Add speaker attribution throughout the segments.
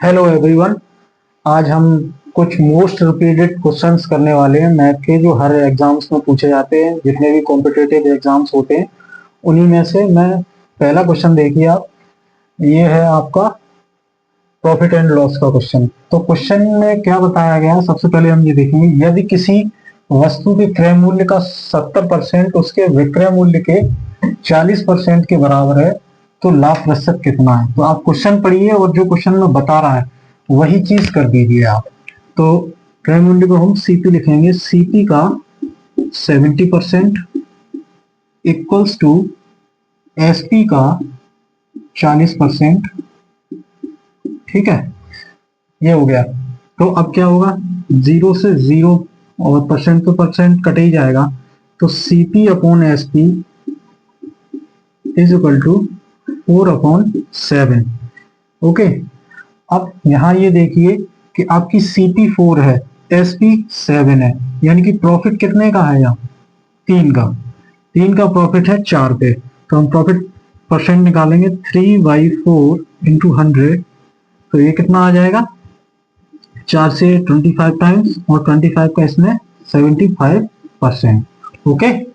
Speaker 1: Hello everyone. आज हम कुछ मोस्ट रिपीटेड क्वेश्चंस करने वाले हैं मैथ के, जो हर एग्जाम्स में पूछे जाते हैं। जितने भी कॉम्पिटिटिव एग्जाम्स होते हैं उन्हीं में से मैं पहला क्वेश्चन देखिए आप। ये है आपका प्रॉफिट एंड लॉस का क्वेश्चन। तो क्वेश्चन में क्या बताया गया है, सबसे पहले हम ये देखेंगे। यदि किसी वस्तु के क्रय मूल्य का 70% उसके विक्रय मूल्य के 40% के बराबर है तो लाभ प्रतिशत कितना है। तो आप क्वेश्चन पढ़िए और जो क्वेश्चन में बता रहा है वही चीज कर दीजिए आप। तो क्रय मूल्य को हम सीपी लिखेंगे। सीपी का 70% इक्वल्स टू एसपी का 40%। ठीक है, ये हो गया। तो अब क्या होगा, जीरो से जीरो और परसेंट पे परसेंट कट ही जाएगा। तो CP upon SP is equal to 4/7। Okay, अब यहां ये देखिए कि आपकी सीपी 4 है, एसपी 7 है, यानी कि प्रॉफिट कितने का है यहाँ, 3 का प्रॉफिट है 4 पे। तो हम प्रॉफिट परसेंट निकालेंगे, 3/4 इंटू 100। तो ये कितना आ जाएगा, 4 से 25 टाइम्स और 25 का इसमें 75%। ओके,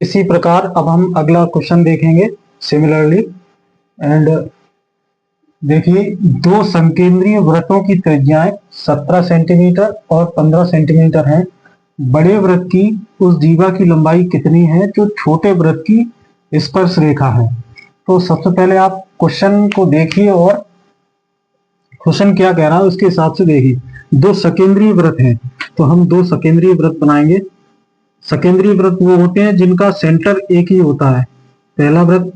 Speaker 1: इसी प्रकार अब हम अगला क्वेश्चन देखेंगे सिमिलरली। एंड देखिए, दो संकेंद्रीय वृत्तों की त्रिज्याएं 17 सेंटीमीटर और 15 सेंटीमीटर हैं। बड़े वृत्त की उस जीवा की लंबाई कितनी है जो छोटे वृत्त की स्पर्श रेखा है। तो सबसे पहले आप क्वेश्चन को देखिए और क्वेश्चन क्या कह रहा है उसके हिसाब से देखिए। दो सकेंद्रीय वृत्त हैं तो हम दो सकेंद्रीय वृत्त बनाएंगे। सकेंद्रीय वृत्त वो होते हैं जिनका सेंटर एक ही होता है। पहला वृत्त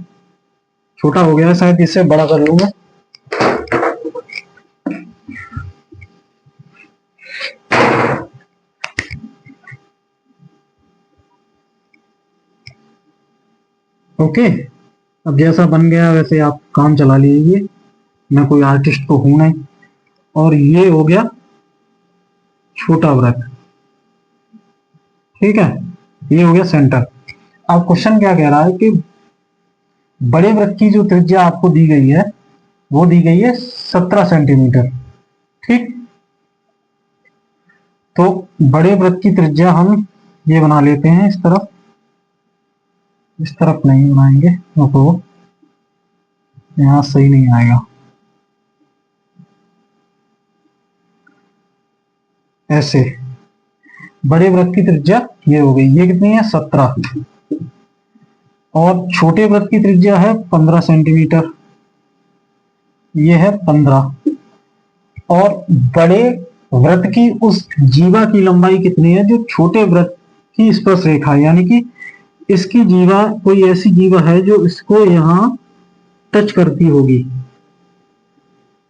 Speaker 1: छोटा हो गया है, शायद इसे बड़ा कर लूंगा। ओके, अब जैसा बन गया वैसे आप काम चला लीजिए, मैं कोई आर्टिस्ट तो हूं नहीं। और ये हो गया छोटा वृत्त। ठीक है, ये हो गया सेंटर। अब क्वेश्चन क्या कह रहा है कि बड़े वृत्त की जो त्रिज्या आपको दी गई है वो दी गई है 17 सेंटीमीटर। ठीक, तो बड़े वृत्त की त्रिज्या हम ये बना लेते हैं इस तरफ नहीं बनाएंगे तो यहां सही नहीं आएगा। ऐसे बड़े वृत्त की त्रिज्या ये हो गई, ये कितनी है 17, और छोटे वृत्त की त्रिज्या है 15 सेंटीमीटर, ये है 15। और बड़े वृत्त की उस जीवा की लंबाई कितनी है जो छोटे वृत्त की स्पर्श रेखा है, यानी कि इसकी जीवा कोई ऐसी जीवा है जो इसको यहां टच करती होगी।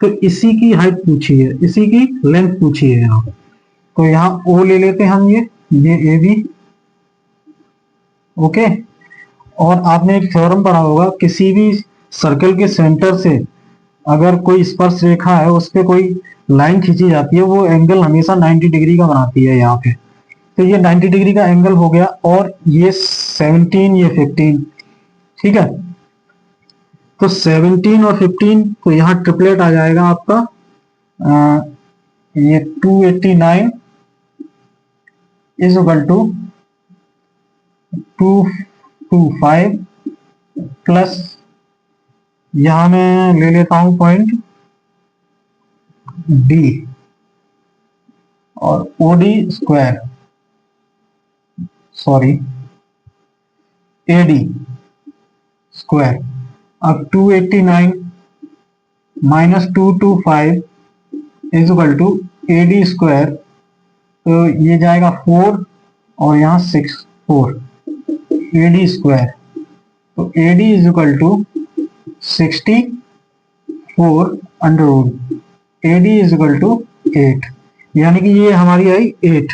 Speaker 1: तो इसी की हाइट पूछी है, इसी की लेंथ पूछी है यहाँ। तो यहाँ ओ ले लेते हैं हम, ये ए बी। ओके, और आपने एक थ्योरम पढ़ा होगा, किसी भी सर्कल के सेंटर से अगर कोई स्पर्श रेखा है उस पर कोई लाइन खींची जाती है, वो एंगल हमेशा 90 डिग्री का बनाती है यहाँ पे। तो ये 90 डिग्री का एंगल हो गया, और ये 17, ये 15। ठीक है, तो 17 और 15 तो यहाँ ट्रिपलेट आ जाएगा आपका, ये 289 इज इक्वल टू 225 प्लस, यहां मैं ले लेता हूं पॉइंट डी, और OD square, sorry AD square. अब 289 minus 225 is equal to AD square. तो ये जाएगा 4 और यहाँ 6, 4 एडी स्क्वायर। तो AD is equal to 64 under root AD is equal to 8, यानी कि ये हमारी आई 8,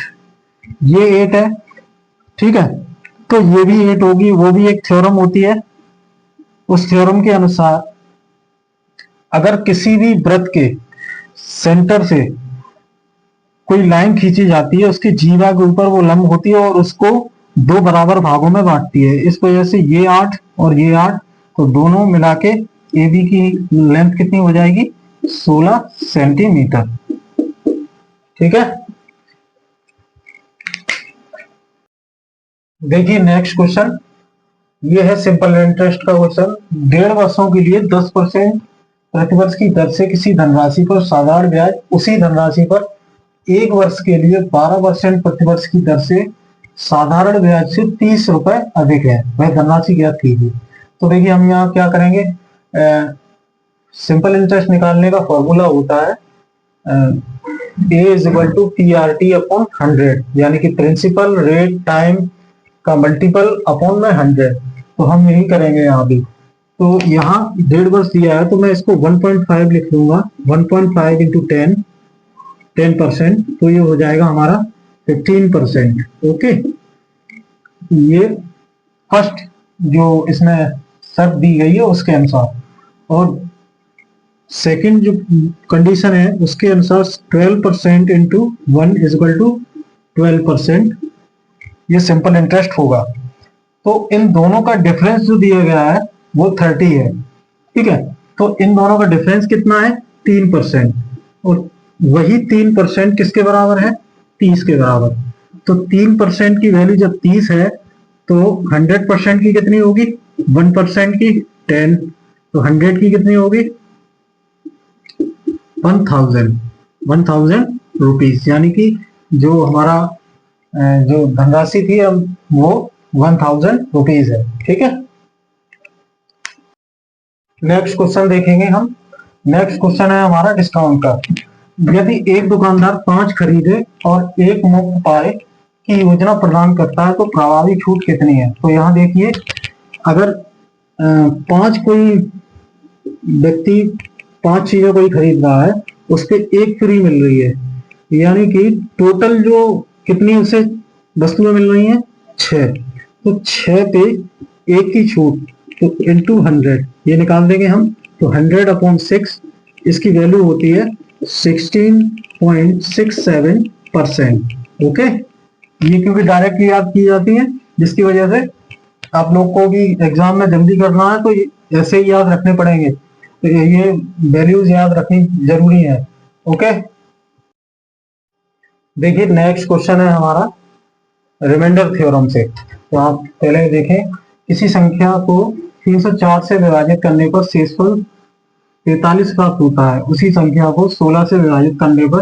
Speaker 1: ये 8 है। ठीक है, तो ये भी 8 होगी। वो भी एक थ्योरम होती है, उस थ्योरम के अनुसार अगर किसी भी वृत्त के सेंटर से कोई लाइन खींची जाती है, उसकी जीवा के ऊपर वो लंब होती है और उसको दो बराबर भागों में बांटती है। इस वजह से ये 8 और ये 8, तो दोनों मिला के ए बी की लेंथ कितनी हो जाएगी, 16 सेंटीमीटर। ठीक है, देखिए नेक्स्ट क्वेश्चन, ये है सिंपल इंटरेस्ट का क्वेश्चन। 1.5 वर्षों के लिए 10% प्रतिवर्ष की दर से किसी धनराशि पर साधारण ब्याज उसी धनराशि पर 1 वर्ष के लिए 12% प्रतिवर्ष की दर से साधारण ब्याज से 30 रुपए अधिक है, वह धनराशि ज्ञात कीजिए। तो देखिए हम यहाँ क्या करेंगे, सिंपल इंटरेस्ट निकालने का फॉर्मूला होता है A is equal to PRT upon 100, यानी कि प्रिंसिपल रेट टाइम का मल्टीपल अपॉन में 100। तो हम यही करेंगे यहाँ भी। तो यहाँ 1.5 वर्ष दिया है तो मैं इसको 1.5 लिख लूंगा, 1.5 इंटू 10%, तो ये हो जाएगा हमारा 15%। ओके, ये फर्स्ट जो इसमें शर्त दी गई है उसके अनुसार, और सेकंड जो कंडीशन है उसके अनुसार 12% इंटू 1 इज इक्वल टू 12%, ये सिंपल इंटरेस्ट होगा। तो इन दोनों का डिफरेंस जो दिया गया है वो 30 है। ठीक है, तो इन दोनों का डिफरेंस कितना है, 3%, और वही 3% किसके बराबर है, 30 के बराबर। तो 3% की वैल्यू जब 30 है तो 100% की कितनी होगी, 1% की 10, तो 100 की कितनी होगी 1000 रुपीज, यानी कि जो हमारा जो धनराशि थी वो 1000 रुपीज है। ठीक है, नेक्स्ट क्वेश्चन देखेंगे हम। नेक्स्ट क्वेश्चन है हमारा डिस्काउंट का। यदि एक दुकानदार 5 खरीदे और 1 मुफ्त पाए की योजना प्रदान करता है तो प्रभावी छूट कितनी है। तो यहाँ देखिए, अगर 5 कोई व्यक्ति 5 चीजें कोई खरीद रहा है, उस पे 1 फ्री मिल रही है, यानी कि टोटल जो कितनी उसे वस्तुएं मिल रही हैं, 6। तो 6 पे 1 की छूट, तो इंटू 100 ये निकाल देंगे हम। तो 100 अपॉन 6, इसकी वैल्यू होती है 16.67%। ओके, ये क्योंकि डायरेक्ट याद की जाती है, जिसकी वजह से आप लोग को भी एग्जाम में जल्दी करना है तो ऐसे ही याद रखने पड़ेंगे, तो ये वैल्यूज याद रखनी जरूरी है। ओके, देखिए नेक्स्ट क्वेश्चन है हमारा रिमाइंडर थ्योरम से। तो आप पहले देखें, किसी संख्या को 304 से विभाजित करने पर शेषफल 43 प्राप्त होता है, उसी संख्या को 16 से विभाजित करने पर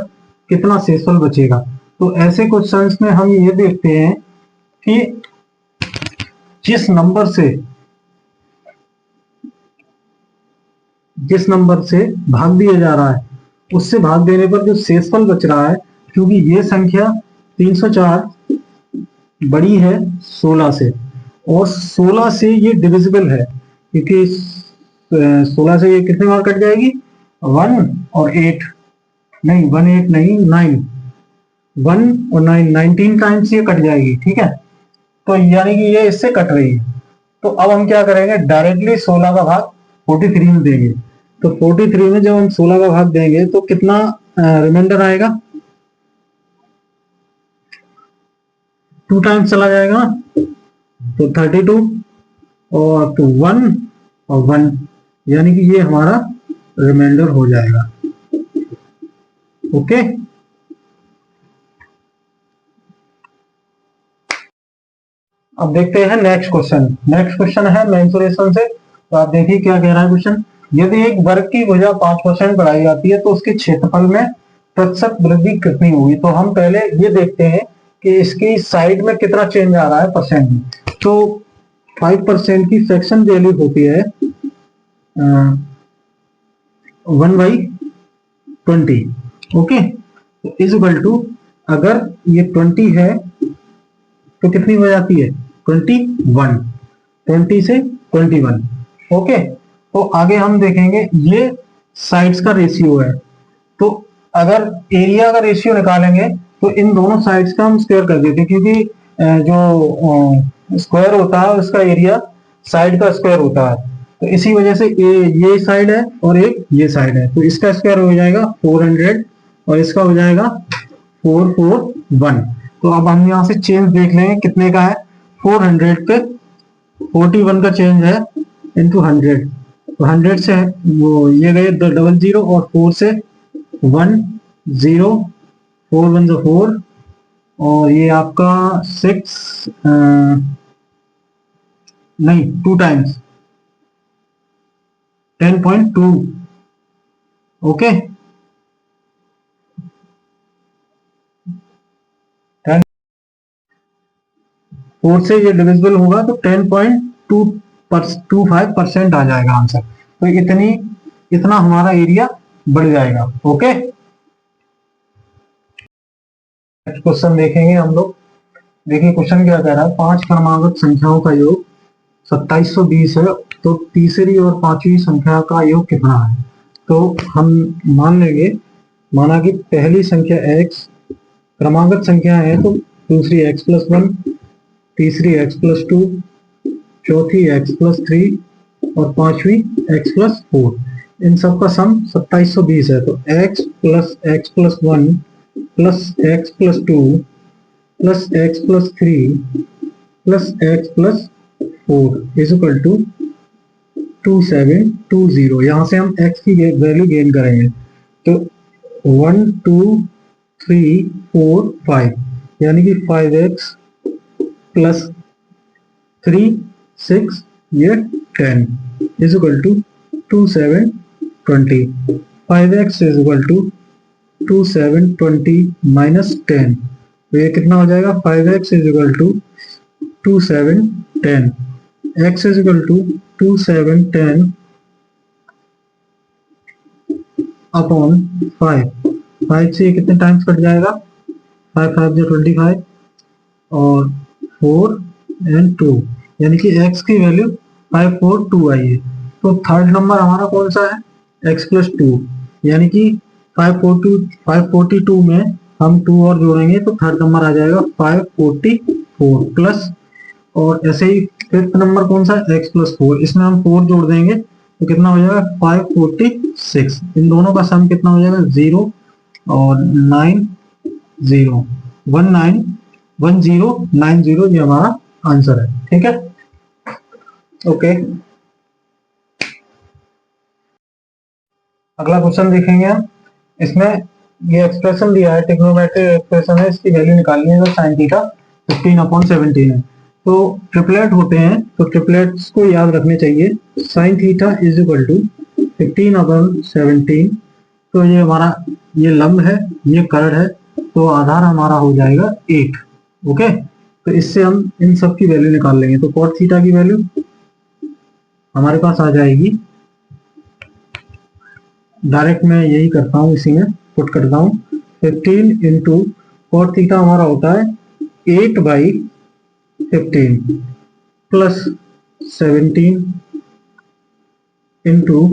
Speaker 1: कितना शेषफल बचेगा। तो ऐसे क्वेश्चंस में हम ये देखते हैं कि जिस नंबर से भाग दिया जा रहा है उससे भाग देने पर जो शेषफल बच रहा है, क्योंकि ये संख्या 304 बड़ी है 16 से, और 16 से ये डिविजिबल है, क्योंकि 16 से ये कितने बार कट जाएगी, 1 और 8 नहीं, 1 8 नहीं 9, 1 और 9 19 टाइम्स ये कट जाएगी। ठीक है, तो यानी कि ये इससे कट रही है। तो अब हम क्या करेंगे, डायरेक्टली 16 का भाग 43 में देंगे। तो 43 में जब हम 16 का भाग देंगे तो कितना रिमाइंडर आएगा, 2 टाइम्स चला जाएगा, तो 32 और 1 और 1, यानी कि ये हमारा रिमाइंडर हो जाएगा। ओके, अब देखते हैं नेक्स्ट क्वेश्चन। नेक्स्ट क्वेश्चन है मेंसुरेशन से। तो आप देखिए क्या कह रहा है क्वेश्चन, यदि एक वर्ग की भुजा 5% बढ़ाई जाती है तो उसके क्षेत्रफल में प्रतिशत वृद्धि कितनी होगी। तो हम पहले ये देखते हैं कि इसकी साइड में कितना चेंज आ रहा है परसेंट में। तो 5% की फ्रैक्शन वैल्यू होती है 1/20। ओके, तो इज इक्वल टू, अगर ये 20 है तो कितनी हो जाती है 21, 20 से 21। ओके, तो आगे हम देखेंगे ये साइड्स का रेशियो है। तो अगर एरिया का रेशियो निकालेंगे तो इन दोनों साइड्स का हम स्क्वायर कर देते हैं, क्योंकि जो स्क्वायर होता है उसका एरिया साइड का स्क्वायर होता है। तो इसी वजह से ये साइड है और एक ये साइड है, तो इसका स्क्वायर हो जाएगा 400 और इसका हो जाएगा 441। तो अब हम यहाँ से चेंज देख लेंगे कितने का है, 400 पे 41 का चेंज है इंटू 100, तो 100 से वो ये गए 00 और 4 से 10, 4 1 4, और ये आपका 6 नहीं 2 टाइम्स 10.2। ओके, 4 से ये डिविजिबल होगा तो 10.25% आ जाएगा आंसर। तो इतना हमारा एरिया बढ़ जाएगा। ओके, नेक्स्ट क्वेश्चन देखेंगे हम लोग। देखिए क्वेश्चन क्या कह रहा है, 5 क्रमांकित संख्याओं का योग 2720 है, तो तीसरी और पांचवी संख्या का योग कितना है। तो हम मान लेंगे, माना कि पहली संख्या x क्रमांकित संख्या है, तो दूसरी x+1, तीसरी x+2, चौथी x+3 और पांचवी x+4। इन सब का सम 2720 है। तो x plus x+1 plus x+2 plus x+3 plus x+4 is equal to 2720। यहां से हम x की वैल्यू गेन करेंगे। तो 1 2 3 4 5 यानी कि 5x प्लस 3 6 ये 10 is equal to 2720। 5x is equal to 2720 minus 10, तो ये कितना हो जाएगा, 5x is equal to 2710, x is equal to 2710 upon 5। 5 से कितने टाइम्स कट जाएगा, 5 5 जो 25 और 4 एंड 2, यानी कि x की वैल्यू 542 आई है। तो थर्ड नंबर हमारा कौन सा है, x+2, यानी कि 542 में हम 2 और जोड़ेंगे तो थर्ड नंबर आ जाएगा 544 प्लस, और ऐसे ही फिफ्थ नंबर कौन सा है, x+4, इसमें हम 4 जोड़ देंगे तो कितना हो जाएगा 546। इन दोनों का सम कितना हो जाएगा 0 और 9 0 1090, ये हमारा आंसर है। ठीक है, ओके। अगला क्वेश्चन देखेंगे हम। इसमें ये एक्सप्रेशन दिया है, ट्रिग्नोमेट्रिक एक्सप्रेशन है, इसकी वैल्यू निकालनी है। तो sin थीटा 15/17 है। तो ट्रिपलेट होते हैं, तो ट्रिपलेट्स को याद रखने चाहिए। sin theta is equal to 15/17, तो ये हमारा ये लंब है, ये कर्ड है, तो आधार हमारा हो जाएगा 8। ओके, तो इससे हम इन सब की वैल्यू निकाल लेंगे। तो cot थीटा की वैल्यू हमारे पास आ जाएगी, डायरेक्ट मैं यही करता हूँ, इसी में पुट करता हूँ। 15 इंटू cot थीटा हमारा होता है 8/15 प्लस 17 इंटू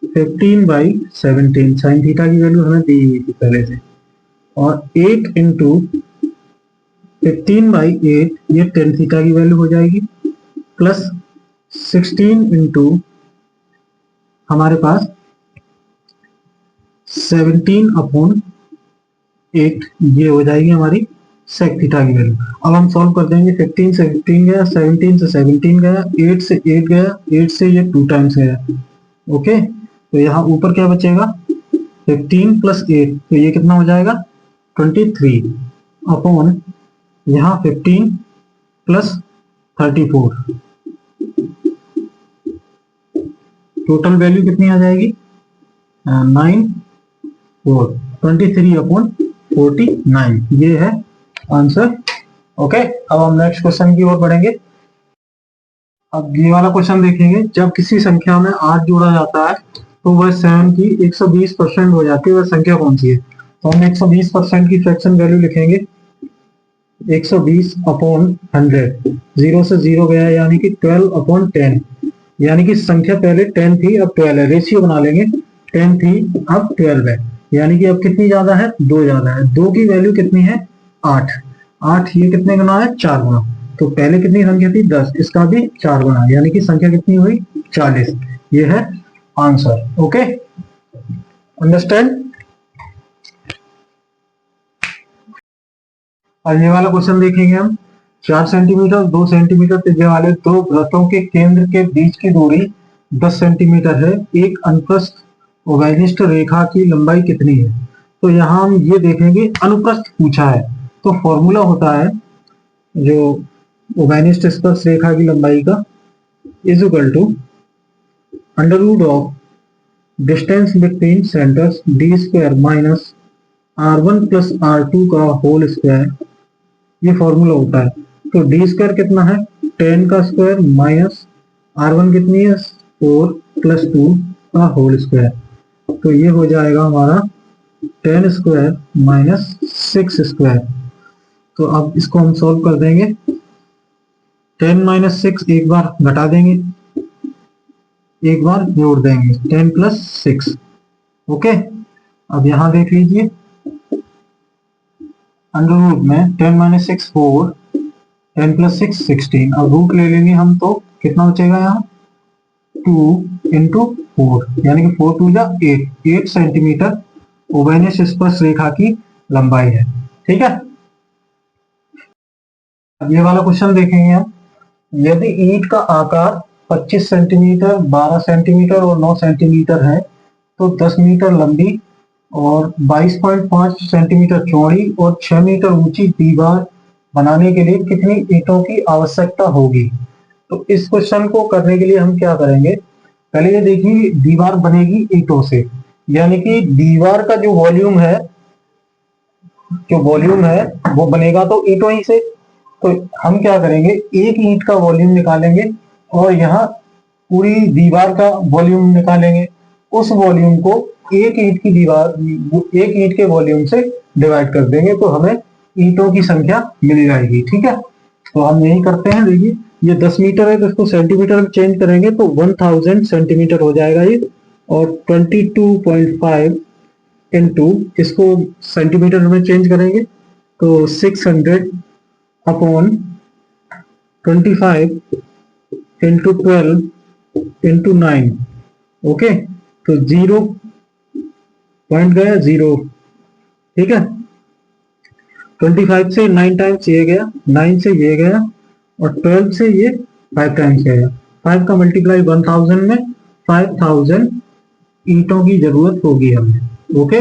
Speaker 1: 15/17, साइन थीटा की वैल्यू हमें दी हुई थी पहले से, और 8 इंटू 15/8 ये tan थीटा की वैल्यू हो जाएगी, प्लस 16 इंटू हमारे पास 17/8 ये हो जाएगी हमारी sec थीटा की वैल्यू। अब हम सॉल्व कर देंगे। 15 से 15 गया, 17 से 17 गया, 8 से 8 गया, 8 से ये 2 टाइम्स गया। ओके, तो यहाँ ऊपर क्या बचेगा, 15 प्लस 8, तो ये कितना हो जाएगा 23 अपॉन यहाँ 15 प्लस 34, टोटल वैल्यू कितनी आ जाएगी 9 4, 23/49, ये है आंसर। ओके, अब हम नेक्स्ट क्वेश्चन की ओर बढ़ेंगे। अब ये वाला क्वेश्चन देखेंगे, जब किसी संख्या में 8 जोड़ा जाता है तो वह 7 की 120% हो जाती है, वह संख्या कौन सी है। तो हम 120% की फ्रैक्शन वैल्यू लिखेंगे 120/100, 0 से 0 गया यानी कि 12/10, यानी कि संख्या पहले 10 थी अब 12 है, रेशियो बना लेंगे, 10 थी अब 12 है, यानी कि अब कितनी ज्यादा है, 2 ज्यादा है। 2 की वैल्यू कितनी है 8, 8 ये कितने गुना है 4 गुना, तो पहले कितनी संख्या थी 10, इसका भी 4 गुना, यानी कि संख्या कितनी हुई 40, ये है आंसर। Okay, understand. और ये वाला क्वेश्चन देखेंगे हम, 4 सेंटीमीटर 2 सेंटीमीटर त्रिज्या वाले दो वृत्तों के केंद्र के बीच की दूरी 10 सेंटीमीटर है। एक अनुप्रस्थ उभयनिष्ठ रेखा की लंबाई कितनी है? तो यहाँ हम ये देखेंगे, अनुप्रस्थ पूछा है तो फॉर्मूला होता है जो उभयनिष्ठ स्पर्श रेखा की लंबाई का is equal to under root of distance between centers D square minus r1 plus r2 का होल स्क्वायर, ये फॉर्मूला होता है। तो डी स्क्वायर कितना है 10 का स्क्वायर माइनस r1 कितनी है 4 प्लस 2 का होल स्क्वायर, तो ये हो जाएगा हमारा 10 स्क्वायर माइनस 6 स्क्वायर। तो अब इसको हम सॉल्व कर देंगे। 10 माइनस 6 एक बार घटा देंगे, एक बार जोड़ देंगे 10 प्लस 6। ओके, अब यहां देख लीजिए अंडर रूट में 10 माइनस 6 4, 10 प्लस 6 16। अब रूट ले लेंगे हम तो कितना बचेगा यहाँ 2 इंटू 4, यानी कि 4 2 जा 8 सेंटीमीटर उभयनिष्ठ स्पर्श रेखा की लंबाई है। ठीक है, अब ये वाला क्वेश्चन देखेंगे हम। यदि ईंट का आकार 25 सेंटीमीटर 12 सेंटीमीटर और 9 सेंटीमीटर है तो 10 मीटर लंबी और 22.5 सेंटीमीटर चौड़ी और 6 मीटर ऊंची दीवार बनाने के लिए कितनी ईंटों की आवश्यकता होगी? तो इस क्वेश्चन को करने के लिए हम क्या करेंगे, पहले ये देखिए दीवार बनेगी ईंटों से, यानी कि दीवार का जो वॉल्यूम है वो बनेगा तो ईंटों ही से। तो हम क्या करेंगे, एक ईंट का वॉल्यूम निकालेंगे और यहाँ पूरी दीवार का वॉल्यूम निकालेंगे। उस वॉल्यूम को एक ईंट के वॉल्यूम से डिवाइड कर देंगे तो हमें ईंटों की संख्या मिल जाएगी। ठीक है, तो हम यही करते हैं। देखिए ये 10 मीटर है तो इसको सेंटीमीटर में चेंज करेंगे तो 1000 सेंटीमीटर हो जाएगा ये, और 22.5 इंटू इसको सेंटीमीटर में चेंज करेंगे तो 600 अपॉन 25 इंटू 12 इंटू 9। ओके, तो 0 पॉइंट गया 0। ठीक है, 25 से 9 टाइम्स ये गया, 9 से ये गया और 12 से ये 5 टाइम्स गया। 5 का मल्टीप्लाई 1000 में 5000 ईंटों की जरूरत होगी हमें। ओके,